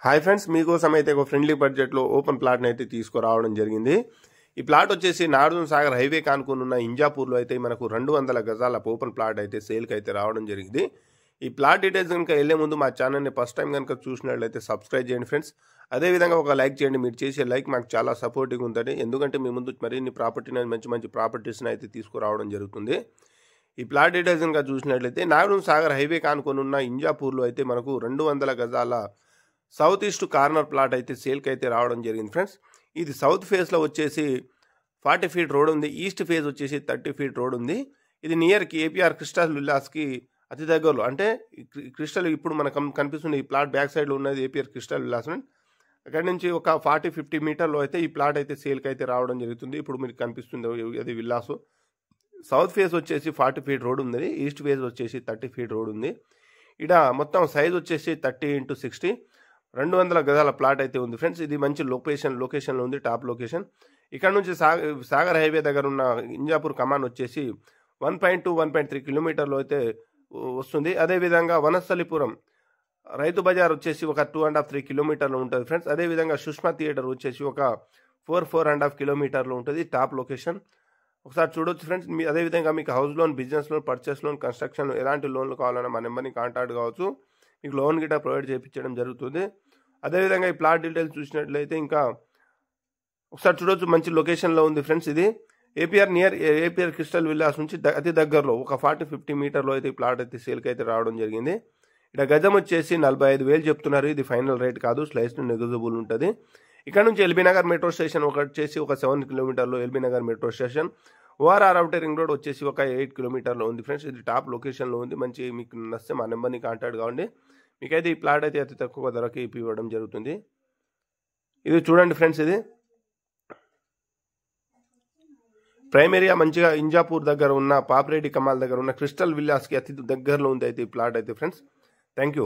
Hi friends, మీకోసం అయితే ఒక ఫ్రెండ్లీ బడ్జెట్లో ఓపెన్ ప్లాట్ని అయితే తీసుకురావడం జరిగింది. ఈ ప్లాట్ వచ్చేసి నాగార్జున సాగర్ హైవే కానుకున్న ఇంజాపూర్లో అయితే మనకు 200 గజాల ఓపెన్ ప్లాట్ అయితే సేల్కి అయితే రావడం జరిగింది. ఈ ప్లాట్ డీటెయిల్స్ కనుక వెళ్ళే ముందు మా ఛానల్ని ఫస్ట్ టైం కనుక చూసినట్లయితే సబ్స్క్రైబ్ చేయండి ఫ్రెండ్స్. అదేవిధంగా ఒక లైక్ చేయండి. మీరు చేసే లైక్ మాకు చాలా సపోర్టివ్గా ఉంటుంది, ఎందుకంటే మీ ముందు మరిన్ని ప్రాపర్టీని మంచి మంచి ప్రాపర్టీస్ని అయితే తీసుకురావడం జరుగుతుంది. ఈ ప్లాట్ డీటెయిల్స్ కనుక చూసినట్లయితే నాగార్జున సాగర్ హైవే కానుకున్న ఇంజాపూర్లో అయితే మనకు 200 గజాల సౌత్ ఈస్ట్ కార్నర్ ప్లాట్ అయితే సేల్కి అయితే రావడం జరిగింది ఫ్రెండ్స్. ఇది సౌత్ ఫేస్లో వచ్చేసి 40 ఫీట్ రోడ్ ఉంది, ఈస్ట్ ఫేస్ వచ్చేసి 30 ఫీట్ రోడ్ ఉంది. ఇది నియర్ ఏపీఆర్ క్రిస్టల్ విల్లాస్కి అతి దగ్గరలో, అంటే క్రిస్టల్ ఇప్పుడు మనకు కనిపిస్తుంది ఈ ప్లాట్ బ్యాక్ సైడ్లో ఉన్నది ఏపీఆర్ క్రిస్టల్ విల్లాస్. అక్కడి నుంచి ఒక 40-50 మీటర్లో అయితే ఈ ప్లాట్ అయితే సేల్కి అయితే రావడం జరుగుతుంది. ఇప్పుడు మీకు కనిపిస్తుంది అది విల్లాసు. సౌత్ ఫేస్ వచ్చేసి 40 ఫీట్ రోడ్ ఉంది, ఈస్ట్ ఫేస్ వచ్చేసి 30 ఫీట్ రోడ్ ఉంది. ఇక్కడ మొత్తం సైజ్ వచ్చేసి 30x60 200 గజాల ప్లాట్ అయితే ఉంది ఫ్రెండ్స్. ఇది మంచి లొకేషన్లో ఉంది, టాప్ లొకేషన్. ఇక్కడ నుంచి సాగర్ హైవే దగ్గర ఉన్న ఇంజాపూర్ కమాన్ వచ్చేసి 1.2-1.3 కిలోమీటర్లో అయితే వస్తుంది. అదేవిధంగా వనస్థలిపురం రైతు బజార్ వచ్చేసి ఒక 2.5-3 కిలోమీటర్లో ఉంటుంది ఫ్రెండ్స్. అదేవిధంగా సుష్మా థియేటర్ వచ్చేసి ఒక 4-4.5 కిలోమీటర్లో ఉంటుంది, టాప్ లొకేషన్. ఒకసారి చూడొచ్చు ఫ్రెండ్స్. అదేవిధంగా మీకు house loan, business loan, purchase loan, construction ఎలాంటి లోన్లు కావాలన్నా మా నెంబర్ని కాంటాక్ట్ కావచ్చు. మీకు లోన్ గిట్ట ప్రొవైడ్ చేయించడం జరుగుతుంది. అదేవిధంగా ఈ ప్లాట్ డీటెయిల్స్ చూసినట్లయితే ఇంకా ఒకసారి చూడొచ్చు, మంచి లొకేషన్లో ఉంది ఫ్రెండ్స్. ఇది ఏపీఆర్ క్రిస్టల్ విల్లాస్ నుంచి అతి దగ్గరలో ఒక 40-50 మీటర్లో అయితే ఈ ప్లాట్ అయితే సేల్కి అయితే రావడం జరిగింది. ఇక్కడ గజం వచ్చేసి 45,000 చెప్తున్నారు. ఇది ఫైనల్ రేట్ కాదు, స్లైస్ నెగోజియబుల్ ఉంటుంది. ఇక్కడ నుంచి ఎల్బీనగర్ మెట్రో స్టేషన్ వచ్చేసి ఒక 7 కిలోమీటర్లో LB Nagar metro station. ORR outer ring road వచ్చేసి ఒక 8 కిలోమీటర్లో ఉంది ఫ్రెండ్స్. ఇది టాప్ లొకేషన్లో ఉంది. మంచి మీకు నచ్చితే మా నెంబర్ని కాంటాక్ట్ కావండి. మీకైతే ఈ ప్లాట్ అయితే అతి తక్కువ ధరకి ఇవ్వడం జరుగుతుంది. ఇది చూడండి ఫ్రెండ్స్, ఇది ప్రైమ్ ఏరియా మంచిగా ఇంజాపూర్ దగ్గర ఉన్న పాపిరెడ్డి కమాల్ దగ్గర ఉన్న క్రిస్టల్ విల్లాస్కి అతి దగ్గరలో ఉంది అయితే ఈ ప్లాట్ అయితే ఫ్రెండ్స్. Thank you.